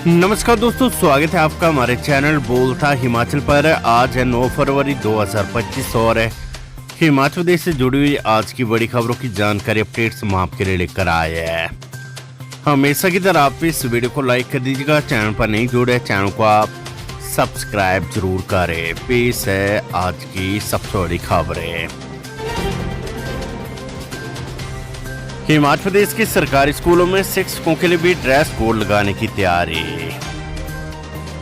नमस्कार दोस्तों, स्वागत है आपका हमारे चैनल बोलता हिमाचल पर। आज है 9 फरवरी 2025 और हिमाचल प्रदेश से जुड़ी हुई आज की बड़ी खबरों की जानकारी अपडेट्स हम आपके लिए लेकर आए हैं। हमेशा की तरह आप इस वीडियो को लाइक कर दीजिएगा। चैनल पर नहीं जुड़े चैनल को आप सब्सक्राइब जरूर करें। पेश है आज की सबसे बड़ी खबरें। हिमाचल प्रदेश के सरकारी स्कूलों में शिक्षकों के लिए भी ड्रेस कोड लगाने की तैयारी।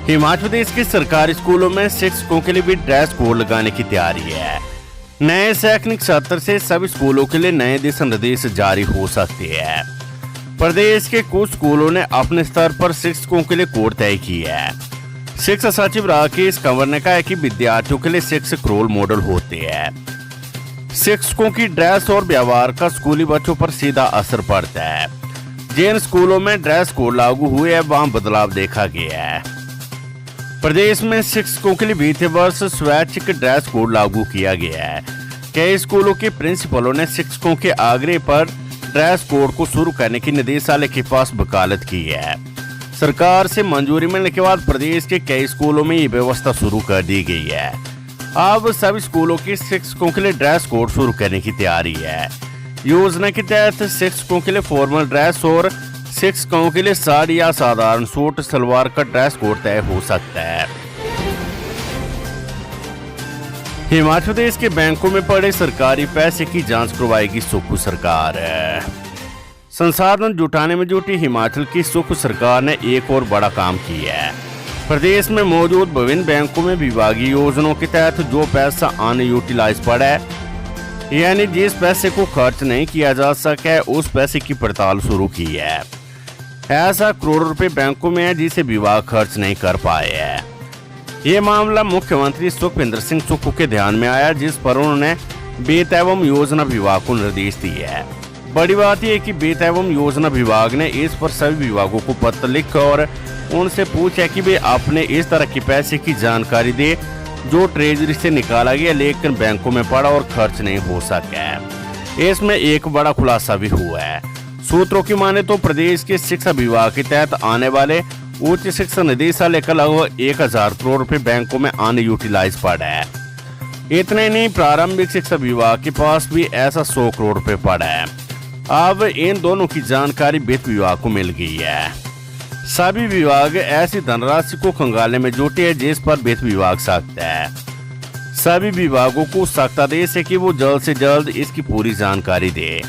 हिमाचल प्रदेश के सरकारी स्कूलों में शिक्षकों के लिए भी ड्रेस कोड लगाने की तैयारी है। नए शैक्षणिक सत्र से सभी स्कूलों के लिए नए दिशा निर्देश जारी हो सकते हैं। प्रदेश के कुछ स्कूलों ने अपने स्तर पर शिक्षकों के लिए कोड तय की है। शिक्षा सचिव राकेश कंवर ने कहा है कि विद्यार्थियों के लिए शिक्षक रोल मॉडल होते हैं। शिक्षकों की ड्रेस और व्यवहार का स्कूली बच्चों पर सीधा असर पड़ता है। जिन स्कूलों में ड्रेस कोड लागू हुए हैं वहां बदलाव देखा गया है। प्रदेश में शिक्षकों के लिए बीते वर्ष स्वैच्छिक ड्रेस कोड लागू किया गया है। कई स्कूलों के प्रिंसिपलों ने शिक्षकों के आग्रह पर ड्रेस कोड को शुरू करने की निदेशालय के पास वकालत की है। सरकार से मंजूरी मिलने के बाद प्रदेश के कई स्कूलों में ये व्यवस्था शुरू कर दी गई है। अब सभी स्कूलों के शिक्षकों के लिए ड्रेस कोड शुरू करने की तैयारी है। योजना के तहत शिक्षकों के लिए फॉर्मल ड्रेस और शिक्षकों के लिए साड़ी या साधारण सूट सलवार का ड्रेस कोड तय हो सकता है। हिमाचल प्रदेश के बैंकों में पड़े सरकारी पैसे की जांच करवाएगी सुक्खू सरकार। संसाधन जुटाने में जुटी हिमाचल की सुक्खू सरकार ने एक और बड़ा काम किया है। प्रदेश में मौजूद विभिन्न बैंकों में विभागीय योजनाओं के तहत जो पैसा अनयूटिलाइज पड़ा है, यानी जिस पैसे को खर्च नहीं किया जा सका है, उस पैसे की पड़ताल शुरू की है। ऐसा करोड़ों रुपए बैंकों में है जिसे विभाग खर्च नहीं कर पाए हैं। ये मामला मुख्यमंत्री सुखविंदर सिंह सुक्खू के ध्यान में आया, जिस पर उन्होंने वित्त एवं योजना विभाग को निर्देश दिए है। बड़ी बात यह कि वित्त एवं योजना विभाग ने इस पर सभी विभागों को पत्र लिखा और उनसे पूछा कि वे अपने इस तरह की पैसे की जानकारी दे जो ट्रेजरी से निकाला गया लेकिन बैंकों में पड़ा और खर्च नहीं हो सका। इसमें एक बड़ा खुलासा भी हुआ है। सूत्रों की माने तो प्रदेश के शिक्षा विभाग के तहत आने वाले उच्च शिक्षा निदेशालय का लगभग 1000 करोड़ रुपए बैंकों में अनयूटिलाइज पड़ा है। इतना ही नहीं, प्रारंभिक शिक्षा विभाग के पास भी ऐसा 100 करोड़ रुपए पड़ा है। अब इन दोनों की जानकारी वित्त विभाग को मिल गई है। सभी विभाग ऐसी धनराशि को खंगालने में जुटे हैं जिस पर वित्त विभाग सख्त है। सभी विभागों को सख्त आदेश है कि वो जल्द से जल्द इसकी पूरी जानकारी दे।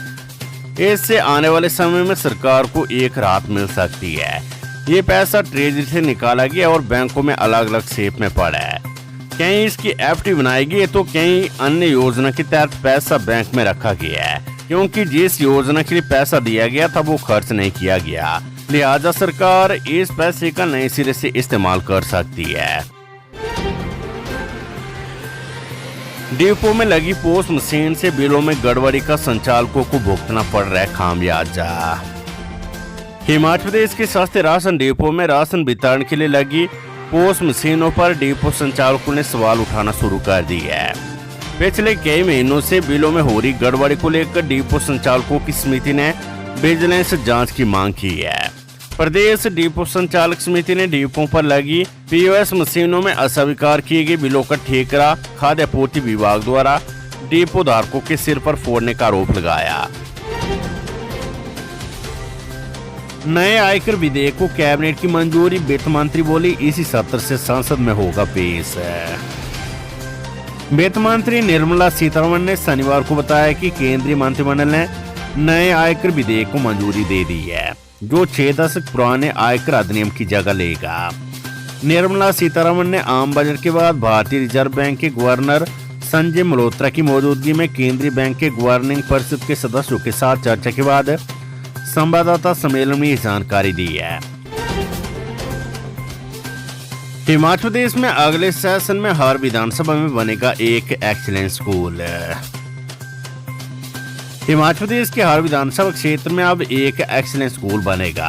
इससे आने वाले समय में सरकार को एक राहत मिल सकती है। ये पैसा ट्रेजरी से निकाला गया और बैंकों में अलग अलग शेप में पड़ा है। कहीं इसकी एफडी बनाई गई तो कहीं अन्य योजना के तहत पैसा बैंक में रखा गया है, क्योंकि जिस योजना के लिए पैसा दिया गया था वो खर्च नहीं किया गया। लिहाजा सरकार इस पैसे का नए सिरे से इस्तेमाल कर सकती है। डिपो में लगी पोस्ट मशीन से बिलों में गड़बड़ी का संचालकों को भुगतना पड़ रहा है खामियाजा। हिमाचल प्रदेश के सस्ते राशन डिपो में राशन वितरण के लिए लगी पोस्ट मशीनों पर डिपो संचालकों ने सवाल उठाना शुरू कर दिया है। पिछले कई महीनों से बिलों में हो रही गड़बड़ी को लेकर डिपो संचालकों की समिति ने विजिलेंस जांच की मांग की है। प्रदेश डिपो संचालक समिति ने डिपो पर लगी पीओएस मशीनों में अस्वीकार किए गए बिलों का ठेका खाद्य आपूर्ति विभाग द्वारा डिपो धारकों के सिर पर फोड़ने का आरोप लगाया। नए आयकर विधेयक को कैबिनेट की मंजूरी, वित्त मंत्री बोली इसी सत्र से संसद में होगा पेश। वित्त मंत्री निर्मला सीतारमण ने शनिवार को बताया कि केंद्रीय मंत्रिमंडल ने नए आयकर विधेयक को मंजूरी दे दी है, जो 6 दशक पुराने आयकर अधिनियम की जगह लेगा। निर्मला सीतारमण ने आम बजट के बाद भारतीय रिजर्व बैंक के गवर्नर संजय मल्होत्रा की मौजूदगी में केंद्रीय बैंक के गवर्निंग परिषद के सदस्यों के साथ चर्चा के बाद संवाददाता सम्मेलन में ये जानकारी दी है। हिमाचल प्रदेश में अगले सेशन में हर विधानसभा में बनेगा एक एक्सीलेंस स्कूल। हिमाचल प्रदेश के हर विधानसभा क्षेत्र में अब एक एक्सीलेंस स्कूल बनेगा।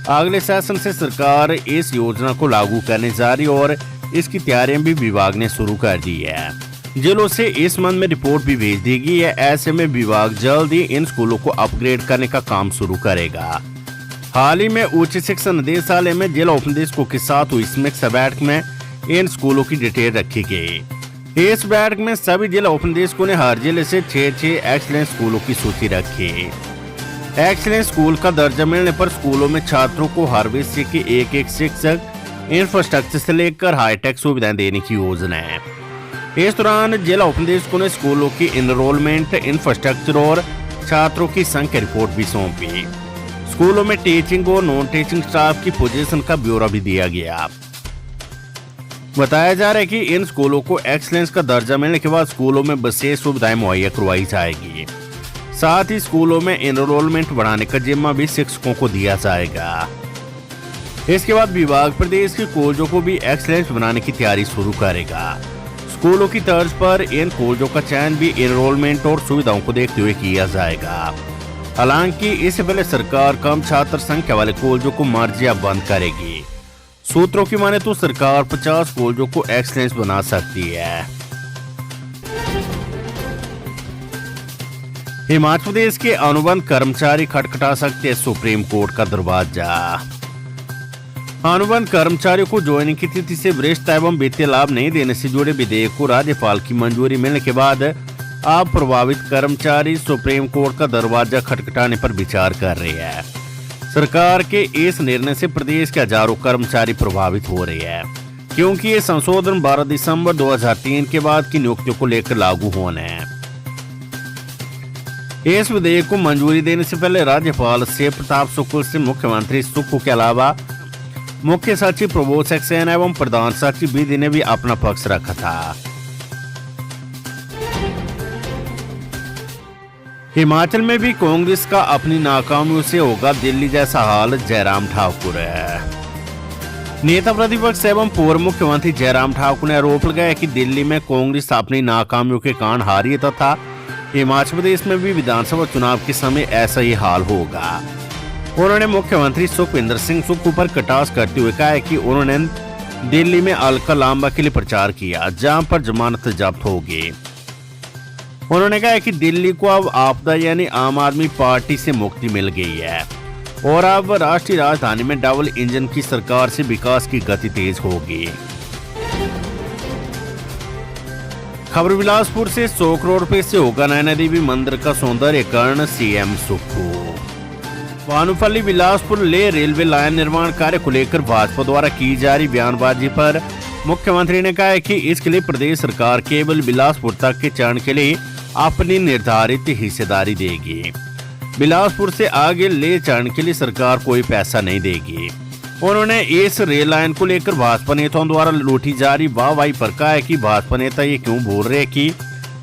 अगले सेशन से सरकार इस योजना को लागू करने जा रही और इसकी तैयारियां भी विभाग ने शुरू कर दी है। जिलों से इस संबंध में रिपोर्ट भी भेज दी गई है। ऐसे में विभाग जल्द ही इन स्कूलों को अपग्रेड करने का काम शुरू करेगा। हाल ही में उच्च शिक्षा निदेशालय में जिला उपनिदेशकों के साथ हुई समीक्षा बैठक में इन स्कूलों की डिटेल रखी गई। इस बैठक में सभी जिला उपनिदेशकों ने हर जिले से 6 एक्सीलेंस स्कूलों की सूची रखी। एक्सीलेंस स्कूल का दर्जा मिलने पर स्कूलों में छात्रों को हर विषय के एक शिक्षक, इंफ्रास्ट्रक्चर से लेकर हाईटेक सुविधाएं देने की योजना है। इस दौरान जिला उपनिदेशकों ने स्कूलों की एनरोलमेंट, इंफ्रास्ट्रक्चर और छात्रों की संख्या रिपोर्ट भी सौंपी। स्कूलों में टीचिंग और नॉन टीचिंग स्टाफ की पोजीशन का ब्यौरा भी दिया गया। बताया जा रहा है कि इन स्कूलों को एक्सीलेंस का दर्जा मिलने के बाद स्कूलों में विशेष सुविधाएं मुहैया करवाई जाएगी। साथ ही स्कूलों में एनरोलमेंट बढ़ाने का जिम्मा भी शिक्षकों को दिया जाएगा। इसके बाद विभाग प्रदेश के कॉलेजों को भी एक्सीलेंस बनाने की तैयारी शुरू करेगा। स्कूलों की तर्ज पर इन कॉलेजों का चयन भी एनरोलमेंट और सुविधाओं को देखते हुए किया जाएगा। हालांकि इससे पहले सरकार कम छात्र संख्या वाले कॉलेजों को मर्जिया बंद करेगी। सूत्रों की माने तो सरकार 50 कॉलेजों को एक्सीलेंस बना सकती है। हिमाचल प्रदेश के अनुबंध कर्मचारी खटखटा सकते हैं सुप्रीम कोर्ट का दरवाजा। अनुबंध कर्मचारियों को ज्वाइनिंग की तिथि से वरिष्ठता एवं वित्तीय लाभ नहीं देने से जुड़े विधेयक को राज्यपाल की मंजूरी मिलने के बाद अब प्रभावित कर्मचारी सुप्रीम कोर्ट का दरवाजा खटखटाने पर विचार कर रहे हैं। सरकार के इस निर्णय से प्रदेश के हजारों कर्मचारी प्रभावित हो रहे हैं, क्योंकि ये संशोधन 12 दिसंबर 2003 के बाद की नियुक्तियों को लेकर लागू होने हैं। इस विधेयक को मंजूरी देने से पहले राज्यपाल शिव प्रताप शुक्ल से मुख्यमंत्री सुक्खू के अलावा मुख्य सचिव प्रबोध सक्सेना एवं प्रधान सचिव विधि ने भी अपना पक्ष रखा था। हिमाचल में भी कांग्रेस का अपनी नाकामियों से होगा दिल्ली जैसा हाल, जयराम ठाकुर है। नेता प्रतिपक्ष एवं पूर्व मुख्यमंत्री जयराम ठाकुर ने आरोप लगाया कि दिल्ली में कांग्रेस अपनी नाकामियों के कारण हारी है तथा हिमाचल प्रदेश में भी विधानसभा चुनाव के समय ऐसा ही हाल होगा। उन्होंने मुख्यमंत्री सुखविंदर सिंह सुक्खू पर कटाक्ष करते हुए कहा है कि उन्होंने दिल्ली में अलका लांबा के लिए प्रचार किया, जहां पर जमानत जब्त होगी। उन्होंने कहा कि दिल्ली को अब आपदा यानी आम आदमी पार्टी से मुक्ति मिल गई है और अब राष्ट्रीय राजधानी में डबल इंजन की सरकार से विकास की गति तेज होगी। खबर बिलासपुर से 100 करोड़ रुपए से होगा नैना देवी मंदिर का सौंदर्यीकरण, सीएम सुक्खू। भानुपल्ली बिलासपुर ले रेलवे लाइन निर्माण कार्य को लेकर भाजपा द्वारा की जा रही बयानबाजी पर मुख्यमंत्री ने कहा है कि इसके लिए प्रदेश सरकार केवल बिलासपुर तक के चरण के लिए अपनी निर्धारित हिस्सेदारी देगी। बिलासपुर से आगे ले चरण के लिए सरकार कोई पैसा नहीं देगी। उन्होंने इस रेल लाइन को लेकर भाजपा नेताओं द्वारा लूटी जा रही वाहवाही पर कहा है कि भाजपा नेता ये क्यों बोल रहे हैं कि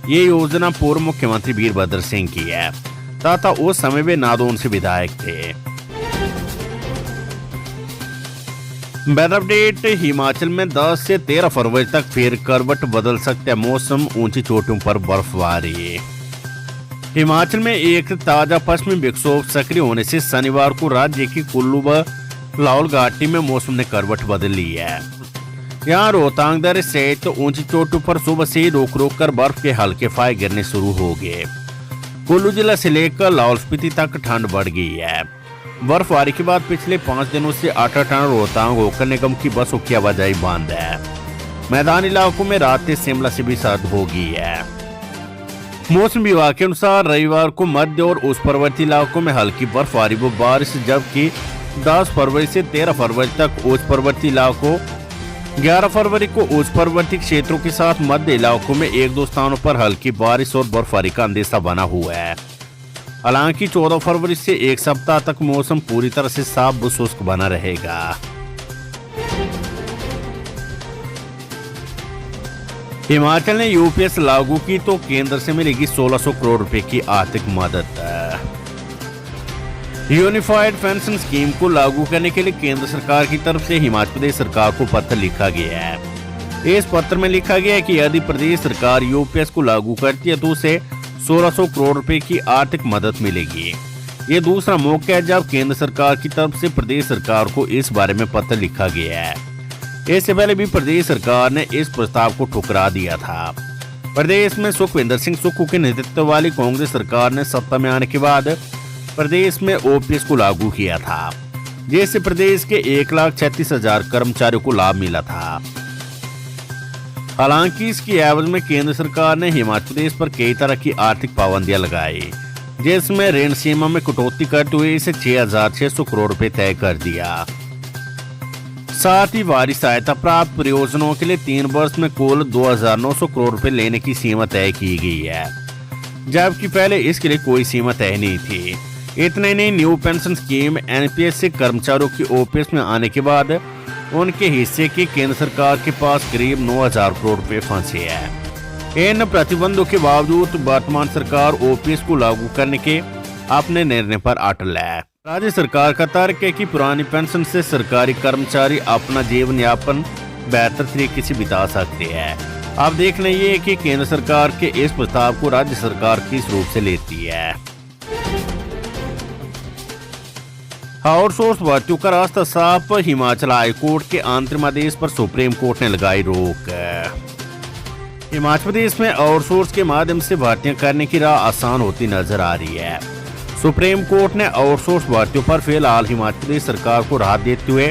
ये योजना पूर्व मुख्यमंत्री वीरभद्र सिंह की है तथा उस समय वे नादौन से विधायक थे। वेदर अपडेट, हिमाचल में 10 से 13 फरवरी तक फिर करवट बदल सकता है मौसम, ऊंची चोटियों पर बर्फबारी। हिमाचल में एक ताजा पश्चिमी विक्षोभ सक्रिय होने से शनिवार को राज्य की कुल्लू व लाहौल घाटी में मौसम ने करवट बदल ली है। यहाँ रोहतांग दर्रे सहित ऊंची चोटियों पर सुबह से रुक रुक कर बर्फ के हल्के फाहे गिरने शुरू हो गए। कुल्लू जिला से लेकर लाहौल स्पीति तक ठंड बढ़ गई है। बर्फबारी के बाद पिछले 5 दिनों से अटाटाना रोहतांग होकर निगम की बसों की आवाजाही बंद है। मैदानी इलाकों में रातें शिमला से भी सर्द हो गई है। मौसम विभाग के अनुसार रविवार को मध्य और उस पर्वतीय इलाकों में हल्की बर्फबारी व बारिश, जबकि 10 फरवरी से 13 फरवरी तक उच्च पर्वतीय इलाकों, 11 फरवरी को उच्च पर्वतीय क्षेत्रों के साथ मध्य इलाकों में 1-2 स्थानों पर हल्की बारिश और बर्फबारी का अंदेशा बना हुआ है। हालांकि 14 फरवरी से एक सप्ताह तक मौसम पूरी तरह से साफ व शुष्क बना रहेगा। हिमाचल ने यूपीएस लागू की तो केंद्र से मिलेगी 1600 करोड़ रुपए की आर्थिक मदद। यूनिफाइड पेंशन स्कीम को लागू करने के लिए केंद्र सरकार की तरफ से हिमाचल प्रदेश सरकार को पत्र लिखा गया है। इस पत्र में लिखा गया है कि यदि प्रदेश सरकार यूपीएस को लागू करती है तो उसे 1600 करोड़ रुपए की आर्थिक मदद मिलेगी। ये दूसरा मौका है जब केंद्र सरकार की तरफ से प्रदेश सरकार को इस बारे में पत्र लिखा गया है। इससे पहले भी प्रदेश सरकार ने इस प्रस्ताव को ठुकरा दिया था। प्रदेश में सुखविंदर सिंह सुक्खू के नेतृत्व वाली कांग्रेस सरकार ने सत्ता में आने के बाद प्रदेश में ओपीएस को लागू किया था। जिससे प्रदेश के 1,36,000 कर्मचारियों को लाभ मिला था। हालांकि इसकी एवज में केंद्र सरकार ने हिमाचल प्रदेश पर कई तरह की आर्थिक पाबंदियां लगाई, जिसमें ऋण सीमा में कटौती करते हुए इसे 6,600 करोड़ रुपए तय कर दिया। साथ ही बाहरी सहायता प्राप्त परियोजनाओं के लिए 3 वर्ष में कुल 2,900 करोड़ रुपए लेने की सीमा तय की गई है, जबकि पहले इसके लिए कोई सीमा तय नहीं थी। इतने नहीं, न्यू पेंशन स्कीम एनपीएस से कर्मचारियों की ओपीएस में आने के बाद उनके हिस्से की केंद्र सरकार के पास करीब 9,000 करोड़ रुपए फंसे हैं। इन प्रतिबंधों के बावजूद वर्तमान सरकार ओपीएस को लागू करने के अपने निर्णय पर अटल है। राज्य सरकार का तर्क है कि पुरानी पेंशन से सरकारी कर्मचारी अपना जीवन यापन बेहतर तरीके से बिता सकते हैं। अब देखना ये है कि केंद्र सरकार के इस प्रस्ताव को राज्य सरकार किस रूप से लेती है। आउटसोर्स भर्तियों का रास्ता साफ, हिमाचल हाई कोर्ट के अंतरिम आदेश पर सुप्रीम कोर्ट ने लगाई रोक। हिमाचल प्रदेश में आउटसोर्स के माध्यम से भर्तियां करने की राह आसान होती नजर आ रही है। सुप्रीम कोर्ट ने आउटसोर्स भर्तियों पर फिलहाल हिमाचल प्रदेश सरकार को राहत देते हुए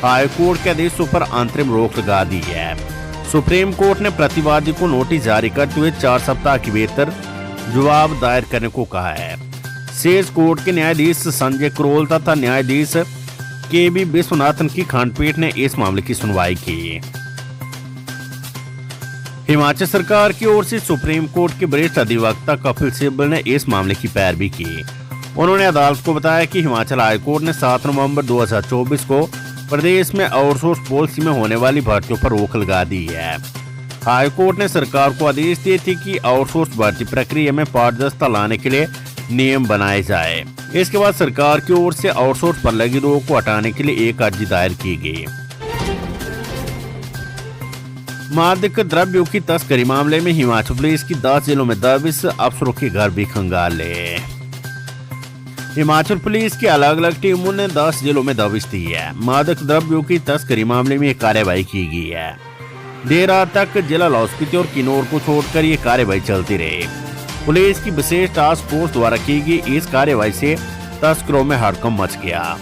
हाई कोर्ट के आदेशों पर अंतरिम रोक लगा दी है। सुप्रीम कोर्ट ने प्रतिवादी को नोटिस जारी करते हुए 4 सप्ताह के भीतर जवाब दायर करने को कहा है। सेज कोर्ट के न्यायाधीश संजय करोल तथा न्यायाधीश के.बी. विश्वनाथन की खंडपीठ ने इस मामले की सुनवाई की। हिमाचल सरकार की ओर से सुप्रीम कोर्ट के वरिष्ठ अधिवक्ता कपिल सिब्बल ने इस मामले की पैरवी की। उन्होंने अदालत को बताया कि हिमाचल हाई कोर्ट ने 7 नवंबर 2024 को प्रदेश में आउटसोर्स पॉलिसी में होने वाली भर्तियों पर रोक लगा दी है। हाई कोर्ट ने सरकार को आदेश दिए थे कि आउटसोर्स भर्ती प्रक्रिया में पारदर्शिता लाने के लिए नियम बनाए जाए। इसके बाद सरकार की ओर से आउटसोर्स पर लगी रोक को हटाने के लिए एक अर्जी दायर की गई। मादक द्रव्यों की तस्करी मामले में हिमाचल प्रदेश की 10 जिलों में दबिश, अफसरों के घर भी खंगाले। हिमाचल पुलिस की अलग अलग टीमों ने 10 जिलों में दबिश दी है। मादक द्रव्यों की तस्करी मामले में कार्रवाई की गई है। देर रात तक जिला लाहौल स्पीति और किन्नौर को छोड़कर ये कार्रवाई चलती रही। पुलिस की विशेष टास्क फोर्स द्वारा की गई इस कार्रवाई से तस्करों में हड़कंप मच गया।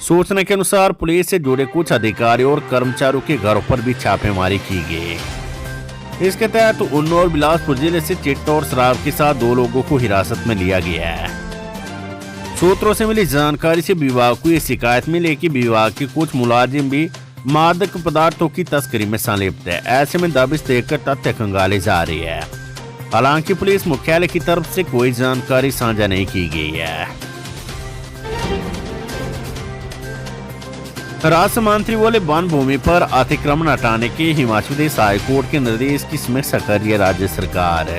सूचना के अनुसार पुलिस से जुड़े कुछ अधिकारियों और कर्मचारियों के घरों पर भी छापेमारी की गई। इसके तहत उन्नाव और बिलासपुर जिले से चिट्टा और शराब के साथ 2 लोगों को हिरासत में लिया गया है। सूत्रों से मिली जानकारी से विभाग को ये शिकायत मिली कि विभाग के कुछ मुलाजिम भी मादक पदार्थों की तस्करी में संलिप्त है। ऐसे में दबिश देकर तथ्य खंगाले जा रही है। हालांकि पुलिस मुख्यालय की तरफ से कोई जानकारी साझा नहीं की गई है। राज्य मंत्री बोले वन भूमि पर अतिक्रमण हटाने के हिमाचल प्रदेश हाई कोर्ट के निर्देश की समीक्षा कर रही है राज्य सरकार।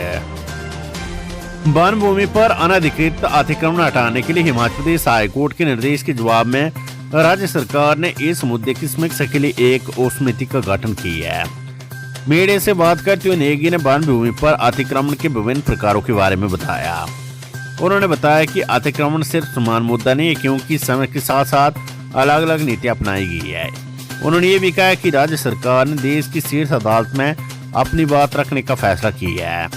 वन भूमि पर अनधिकृत अतिक्रमण हटाने के लिए हिमाचल प्रदेश हाई कोर्ट के निर्देश के जवाब में राज्य सरकार ने इस मुद्दे की समीक्षा के लिए एक उप समिति का गठन किया है। मीडिया से बात करते हुए नेगी ने वन भूमि पर अतिक्रमण के विभिन्न प्रकारों के बारे में बताया। उन्होंने बताया कि अतिक्रमण सिर्फ समान मुद्दा नहीं है, क्योंकि समय के साथ साथ अलग अलग नीतियां अपनाई गई है। उन्होंने ये भी कहा कि राज्य सरकार ने देश की शीर्ष अदालत में अपनी बात रखने का फैसला किया है।